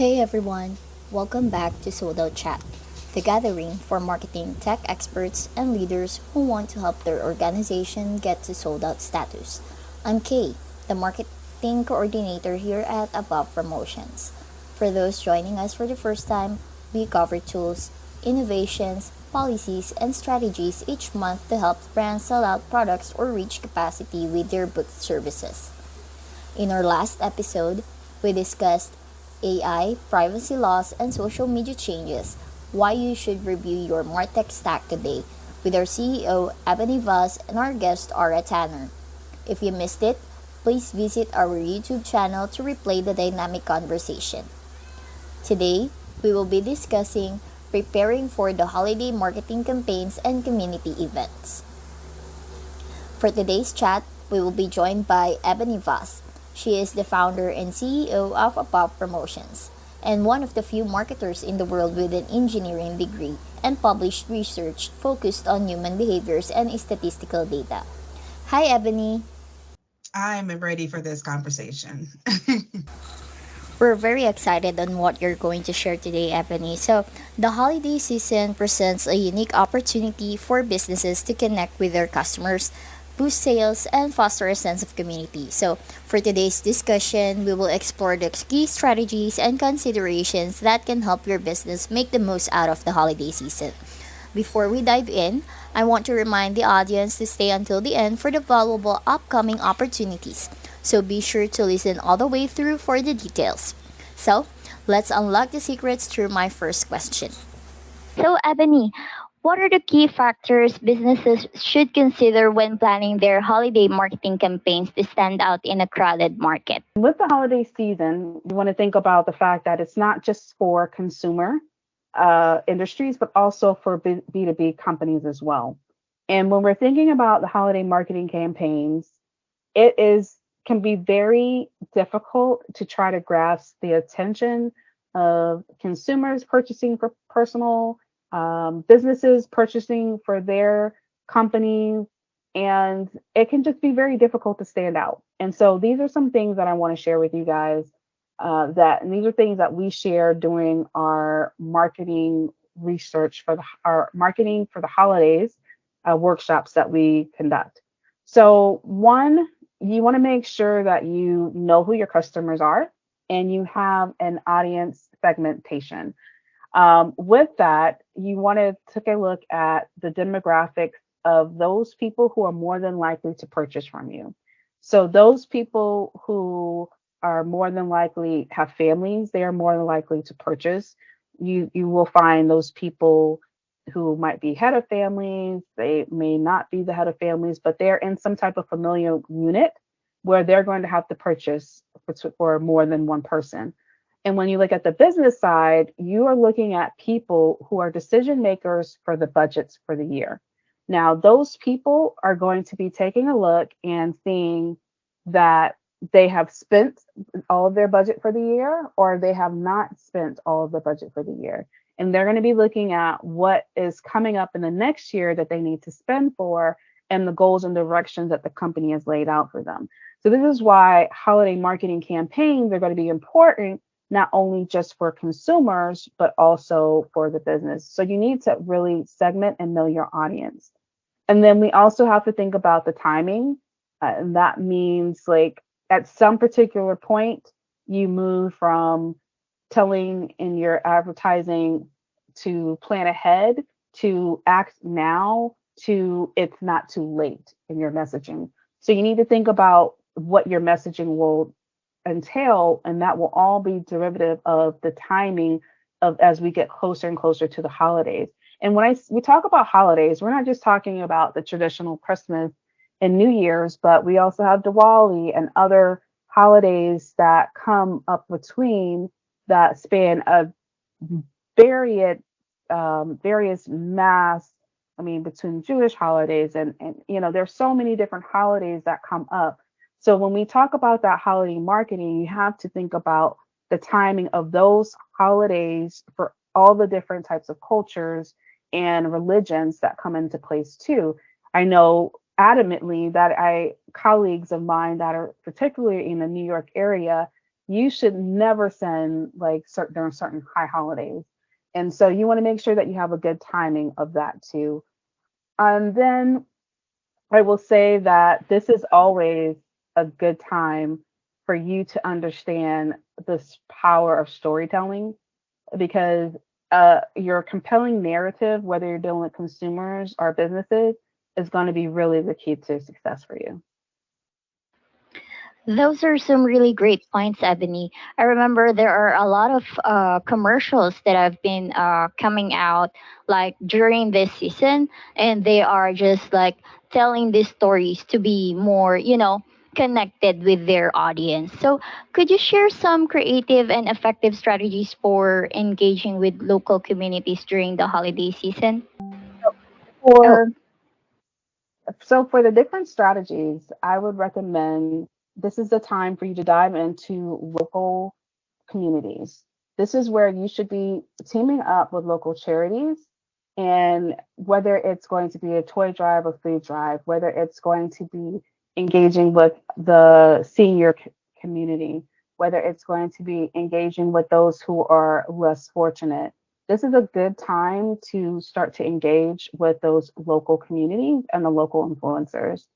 Hey everyone, welcome back to Sold Out Chat, the gathering for marketing tech experts and leaders who want to help their organization get to sold out status. I'm Kay, the marketing coordinator here at Above Promotions. For those joining us for the first time, we cover tools, innovations, policies, and strategies each month to help brands sell out products or reach capacity with their booked services. In our last episode, we discussed AI, privacy laws, and social media changes, why you should review your MarTech stack today with our CEO, Ebony Vaz, and our guest, Ara Tanner. If you missed it, please visit our YouTube channel to replay the dynamic conversation. Today, we will be discussing preparing for the holiday marketing campaigns and community events. For today's chat, we will be joined by Ebony Vaz. She is the founder and CEO of Above Promotions and one of the few marketers in the world with an engineering degree and published research focused on human behaviors and statistical data. Hi, Ebony. I'm ready for this conversation. We're very excited on what you're going to share today, Ebony. So, the holiday season presents a unique opportunity for businesses to connect with their customers, boost sales, and foster a sense of community. So, for today's discussion, we will explore the key strategies and considerations that can help your business make the most out of the holiday season. Before we dive in, I want to remind the audience to stay until the end for the valuable upcoming opportunities. So be sure to listen all the way through for the details. So, let's unlock the secrets through my first question. So, Ebony, what are the key factors businesses should consider when planning their holiday marketing campaigns to stand out in a crowded market? With the holiday season, you want to think about the fact that it's not just for consumer industries, but also for B2B companies as well. And when we're thinking about the holiday marketing campaigns, it is can be very difficult to try to grasp the attention of consumers purchasing for personal, businesses purchasing for their companies, and it can just be very difficult to stand out. And so these are some things that I want to share with you guys. And these are things that we share during our marketing research for our marketing for the holidays workshops that we conduct. So one, you want to make sure that you know who your customers are and you have an audience segmentation. With that, you want to take a look at the demographics of those people who are more than likely to purchase from you. So those people who are more than likely have families, they are more than likely to purchase. You will find those people who might be head of families, they may not be the head of families, but they're in some type of familial unit where they're going to have to purchase for more than one person. And when you look at the business side, you are looking at people who are decision makers for the budgets for the year. Now, those people are going to be taking a look and seeing that they have spent all of their budget for the year or they have not spent all of the budget for the year. And they're going to be looking at what is coming up in the next year that they need to spend for and the goals and directions that the company has laid out for them. So this is why holiday marketing campaigns are going to be important, not only just for consumers, but also for the business. So you need to really segment and know your audience. And then we also have to think about the timing. And that means like at some particular point, you move from telling in your advertising to plan ahead to act now to it's not too late in your messaging. So you need to think about what your messaging will entail, and that will all be derivative of the timing of as we get closer and closer to the holidays. And when we talk about holidays, we're not just talking about the traditional Christmas and New Year's, but we also have Diwali and other holidays that come up between that span of various various mass. I mean, between Jewish holidays and there's so many different holidays that come up. So when we talk about that holiday marketing, you have to think about the timing of those holidays for all the different types of cultures and religions that come into place too. I know adamantly that I colleagues of mine that are particularly in the New York area, you should never send like certain during certain high holidays. And so you want to make sure that you have a good timing of that too. And then I will say that this is always a good time for you to understand this power of storytelling because your compelling narrative, whether you're dealing with consumers or businesses, is going to be really the key to success for you. Those are some really great points, Ebony. I remember there are a lot of commercials that have been coming out like during this season, and they are just like telling these stories to be more, connected with their audience. So, could you share some creative and effective strategies for engaging with local communities during the holiday season? For So for the different strategies, I would recommend this is the time for you to dive into local communities. This is where you should be teaming up with local charities. And whether it's going to be a toy drive or food drive, whether it's going to be engaging with the senior community, whether it's going to be engaging with those who are less fortunate, this is a good time to start to engage with those local communities and the local influencers.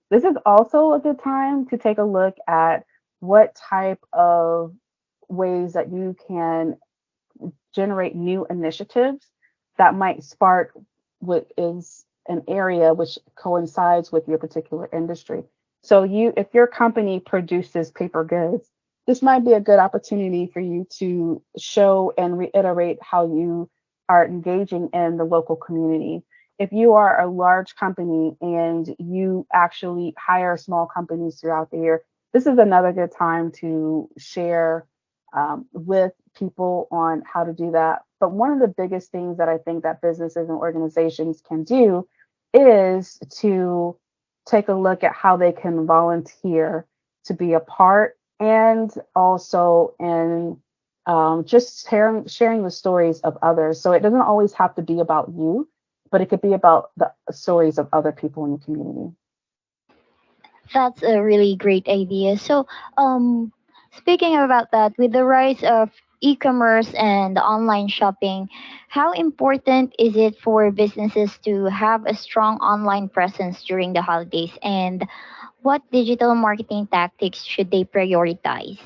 This is also a good time to take a look at what type of ways that you can generate new initiatives that might spark what is an area which coincides with your particular industry. So if your company produces paper goods, this might be a good opportunity for you to show and reiterate how you are engaging in the local community. If you are a large company and you actually hire small companies throughout the year, this is another good time to share with people on how to do that. But one of the biggest things that I think that businesses and organizations can do is to take a look at how they can volunteer to be a part and also in just sharing the stories of others. So it doesn't always have to be about you, but it could be about the stories of other people in the community. That's a really great idea. So, speaking about that, with the rise of e-commerce and online shopping, how important is it for businesses to have a strong online presence during the holidays? And what digital marketing tactics should they prioritize?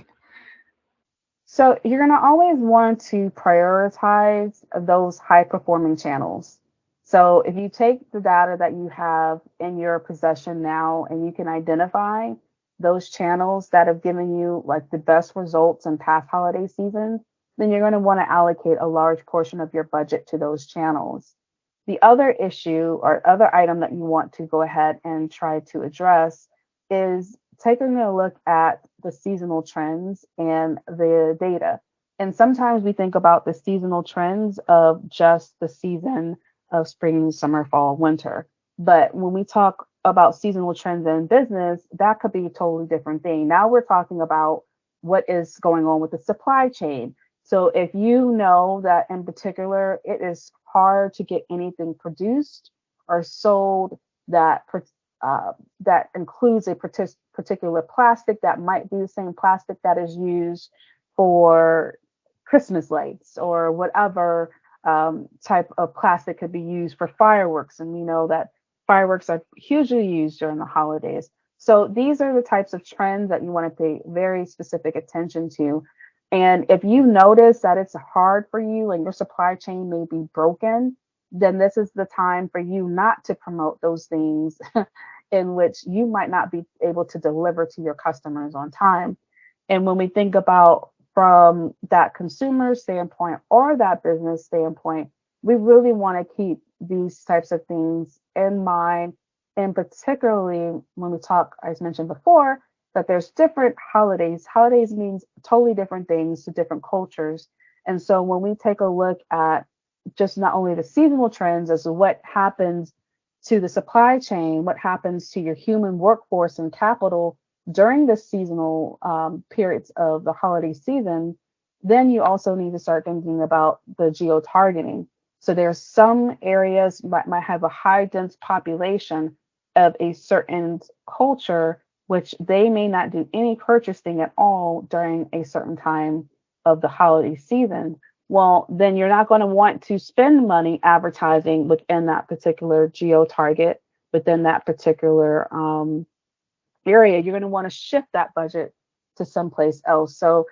So you're going to always want to prioritize those high performing channels. So if you take the data that you have in your possession now and you can identify those channels that have given you like the best results in past holiday seasons, then you're going to want to allocate a large portion of your budget to those channels. The other issue or other item that you want to go ahead and try to address is taking a look at the seasonal trends and the data. And sometimes we think about the seasonal trends of just the season of spring, summer, fall, winter. But when we talk about seasonal trends in business, that could be a totally different thing. Now we're talking about what is going on with the supply chain. So if you know that in particular, it is hard to get anything produced or sold that that includes a particular plastic that might be the same plastic that is used for Christmas lights or whatever type of plastic could be used for fireworks. And we know that fireworks are hugely used during the holidays. So these are the types of trends that you want to pay very specific attention to. And if you notice that it's hard for you and your supply chain may be broken, then this is the time for you not to promote those things in which you might not be able to deliver to your customers on time. And when we think about from that consumer standpoint or that business standpoint, we really want to keep these types of things in mind. And particularly when we talk, as mentioned before, that there's different holidays. Holidays means totally different things to different cultures. And so when we take a look at just not only the seasonal trends as to what happens to the supply chain, what happens to your human workforce and capital during the seasonal periods of the holiday season, then you also need to start thinking about the geo-targeting. So there's some areas might have a high dense population of a certain culture which they may not do any purchasing at all during a certain time of the holiday season. Well, then you're not going to want to spend money advertising within that particular geo target, within that particular area. You're going to want to shift that budget to someplace else. So,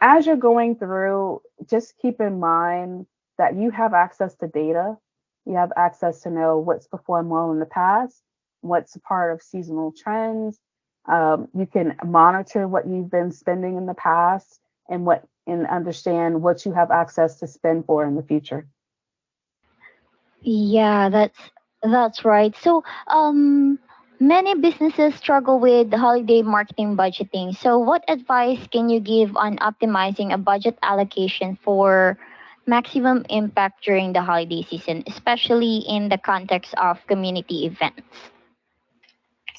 as you're going through, just keep in mind that you have access to data. You have access to know what's performed well in the past, what's a part of seasonal trends. You can monitor what you've been spending in the past and understand what you have access to spend for in the future. Yeah, that's right. So, many businesses struggle with holiday marketing budgeting. So, what advice can you give on optimizing a budget allocation for maximum impact during the holiday season, especially in the context of community events?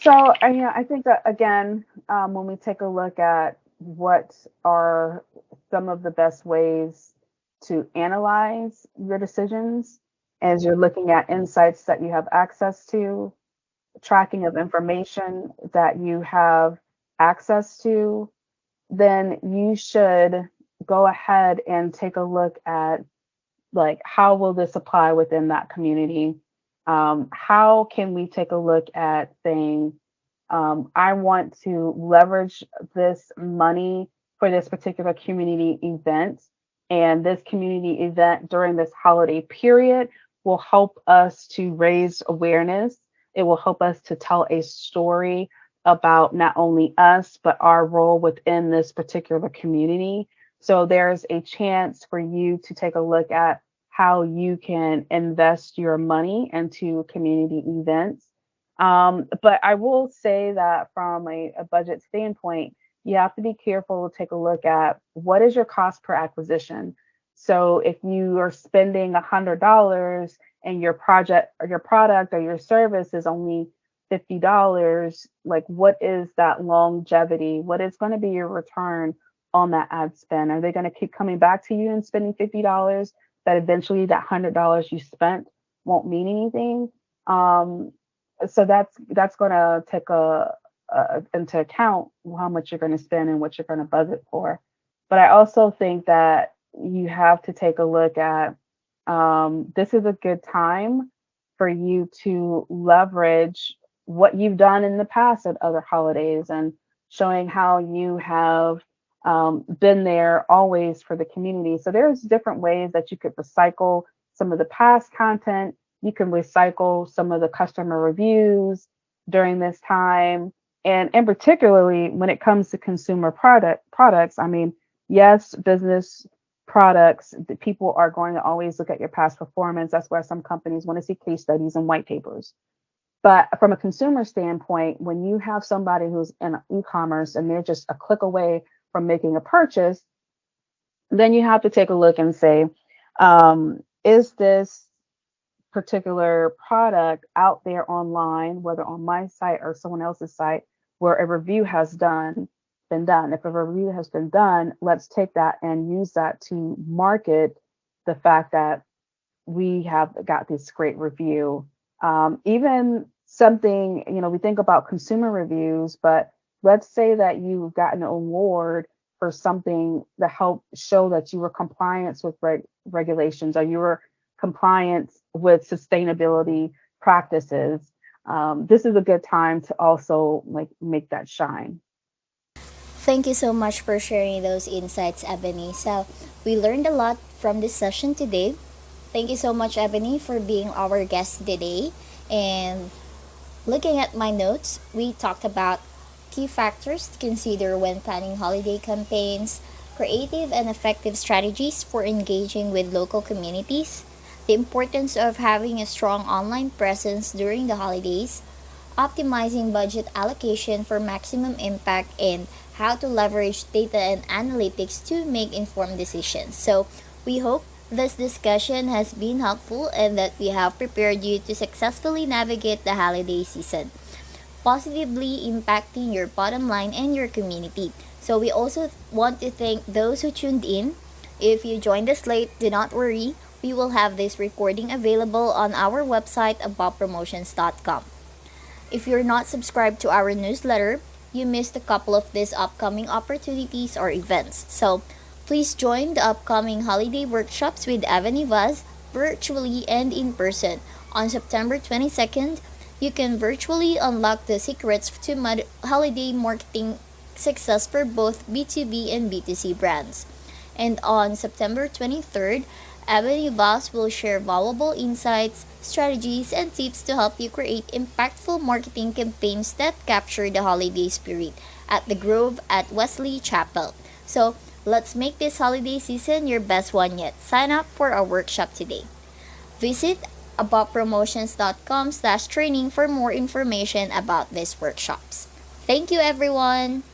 So, I think that again, when we take a look at what are some of the best ways to analyze your decisions as you're looking at insights that you have access to, tracking of information that you have access to, then you should go ahead and take a look at, like, how will this apply within that community? How can we take a look at saying, I want to leverage this money for this particular community event, and this community event during this holiday period will help us to raise awareness. It will help us to tell a story about not only us, but our role within this particular community. So there's a chance for you to take a look at how you can invest your money into community events. But I will say that from a budget standpoint, you have to be careful to take a look at what is your cost per acquisition. So if you are spending $100 and your project or your product or your service is only $50, like, what is that longevity? What is going to be your return on that ad spend? Are they going to keep coming back to you and spending $50 that eventually that $100 you spent won't mean anything? So that's going to take into account how much you're going to spend and what you're going to budget for. But I also think that you have to take a look at, this is a good time for you to leverage what you've done in the past at other holidays and showing how you have been there always for the community. So there's different ways that you could recycle some of the past content. You can recycle some of the customer reviews during this time. And particularly when it comes to consumer products, I mean, yes, business products, the people are going to always look at your past performance. That's why some companies want to see case studies and white papers. But from a consumer standpoint, when you have somebody who's in e-commerce and they're just a click away from making a purchase, then you have to take a look and say, is this particular product out there online, whether on my site or someone else's site, where a review has been done? If a review has been done, let's take that and use that to market the fact that we have got this great review. Even something, we think about consumer reviews, but let's say that you've gotten an award for something that helped show that you were compliant with regulations, or you were compliant with sustainability practices. This is a good time to also, like, make that shine. Thank you so much for sharing those insights, Ebony. So, we learned a lot from this session today. Thank you so much, Ebony, for being our guest today. And looking at my notes, we talked about key factors to consider when planning holiday campaigns, creative and effective strategies for engaging with local communities, the importance of having a strong online presence during the holidays, optimizing budget allocation for maximum impact, and how to leverage data and analytics to make informed decisions. So, we hope this discussion has been helpful and that we have prepared you to successfully navigate the holiday season, positively impacting your bottom line and your community. So, we also want to thank those who tuned in. If you joined us late, do not worry. We will have this recording available on our website, abovpromotions.com. If you're not subscribed to our newsletter, you missed a couple of these upcoming opportunities or events. So please join the upcoming holiday workshops with Ebony Vaz virtually and in person. On September 22nd, you can virtually unlock the secrets to holiday marketing success for both B2B and B2C brands. And on September 23rd, Ebony Vaz will share valuable insights, strategies, and tips to help you create impactful marketing campaigns that capture the holiday spirit at the Grove at Wesley Chapel. So, let's make this holiday season your best one yet. Sign up for our workshop today. Visit abotpromotions.com/training for more information about these workshops. Thank you, everyone!